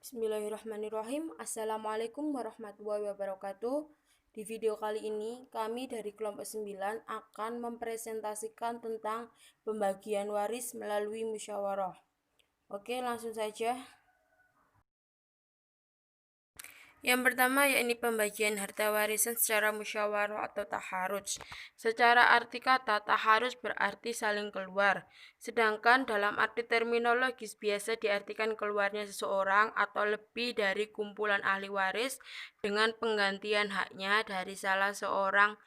Bismillahirrahmanirrahim. Assalamualaikum warahmatullahi wabarakatuh. Di video kali ini, kami dari kelompok 9 akan mempresentasikan tentang pembagian waris melalui musyawarah. Oke, langsung saja. Yang pertama yakni pembagian harta warisan secara musyawarah atau taharus. Secara arti kata, taharus berarti saling keluar. Sedangkan dalam arti terminologis biasa diartikan keluarnya seseorang atau lebih dari kumpulan ahli waris dengan penggantian haknya dari salah seorang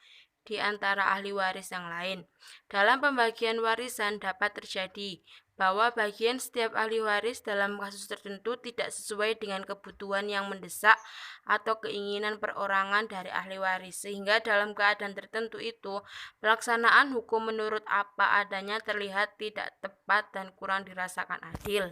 di antara ahli waris yang lain. Dalam pembagian warisan dapat terjadi bahwa bagian setiap ahli waris dalam kasus tertentu tidak sesuai dengan kebutuhan yang mendesak atau keinginan perorangan dari ahli waris, sehingga dalam keadaan tertentu itu pelaksanaan hukum menurut apa adanya terlihat tidak tepat dan kurang dirasakan adil.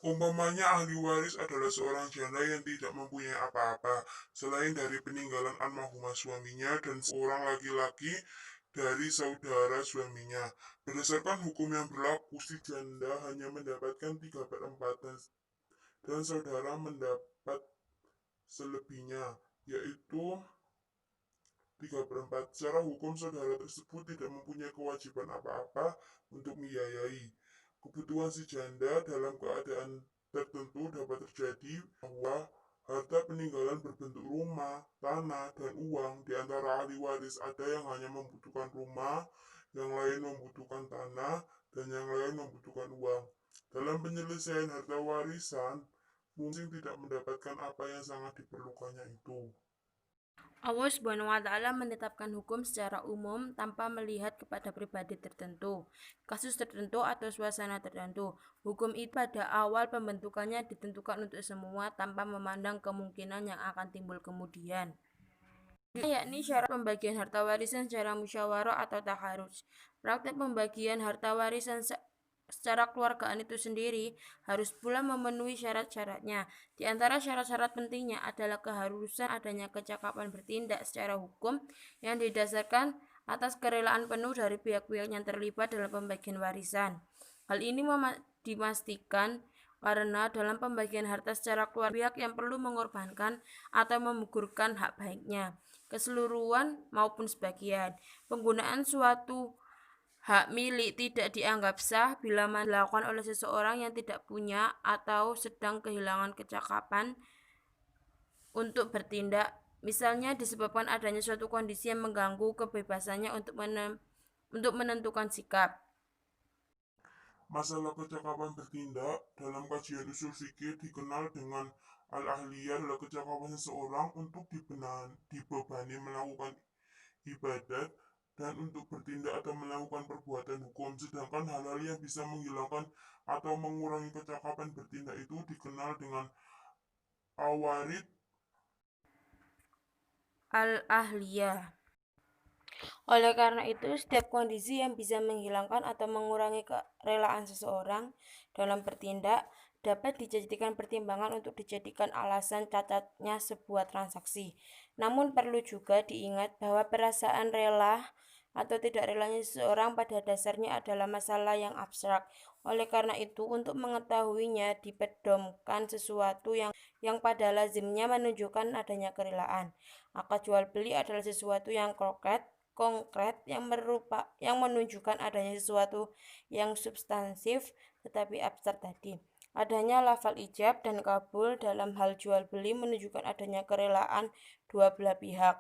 Umpamanya ahli waris adalah seorang janda yang tidak mempunyai apa-apa selain dari peninggalan almarhumah suaminya dan seorang laki-laki dari saudara suaminya. Berdasarkan hukum yang berlaku, si janda hanya mendapatkan 3/4 dan saudara mendapat selebihnya, yaitu 3/4. Secara hukum, saudara tersebut tidak mempunyai kewajiban apa-apa untuk membiayai kebutuhan si janda. Dalam keadaan tertentu dapat terjadi bahwa harta peninggalan berbentuk rumah, tanah, dan uang. Di antara ahli waris ada yang hanya membutuhkan rumah, yang lain membutuhkan tanah, dan yang lain membutuhkan uang. Dalam penyelesaian harta warisan, mungkin tidak mendapatkan apa yang sangat diperlukannya itu. Allah Subhanahu wa Ta'ala menetapkan hukum secara umum tanpa melihat kepada pribadi tertentu, kasus tertentu, atau suasana tertentu. Hukum itu pada awal pembentukannya ditentukan untuk semua tanpa memandang kemungkinan yang akan timbul kemudian. Yakni syarat pembagian harta warisan secara musyawarah atau taharus. Praktek pembagian harta warisan secara keluargaan itu sendiri harus pula memenuhi syarat-syaratnya. Di antara syarat-syarat pentingnya adalah keharusan adanya kecakapan bertindak secara hukum yang didasarkan atas kerelaan penuh dari pihak-pihak yang terlibat dalam pembagian warisan. Hal ini dipastikan karena dalam pembagian harta secara keluarga pihak yang perlu mengorbankan atau menggugurkan hak baiknya, keseluruhan maupun sebagian. Penggunaan suatu hak milik tidak dianggap sah bila dilakukan oleh seseorang yang tidak punya atau sedang kehilangan kecakapan untuk bertindak, misalnya disebabkan adanya suatu kondisi yang mengganggu kebebasannya untuk menentukan sikap. Masalah kecakapan bertindak dalam kajian usul fikih dikenal dengan al-ahliyah adalah kecakapan seseorang untuk dibebani melakukan ibadat dan untuk bertindak atau melakukan perbuatan hukum. Sedangkan hal-hal yang bisa menghilangkan atau mengurangi kecakapan bertindak itu dikenal dengan awarid Al-ahliyah. Oleh karena itu, setiap kondisi yang bisa menghilangkan atau mengurangi kerelaan seseorang dalam bertindak dapat dijadikan pertimbangan untuk dijadikan alasan cacatnya sebuah transaksi. Namun perlu juga diingat bahwa perasaan rela atau tidak relanya seseorang pada dasarnya adalah masalah yang abstrak. Oleh karena itu, untuk mengetahuinya dipedomkan sesuatu yang pada lazimnya menunjukkan adanya kerelaan. Akad jual beli adalah sesuatu yang konkret yang menunjukkan adanya sesuatu yang substansif tetapi abstrak tadi. Adanya lafal ijab dan kabul dalam hal jual beli menunjukkan adanya kerelaan dua belah pihak.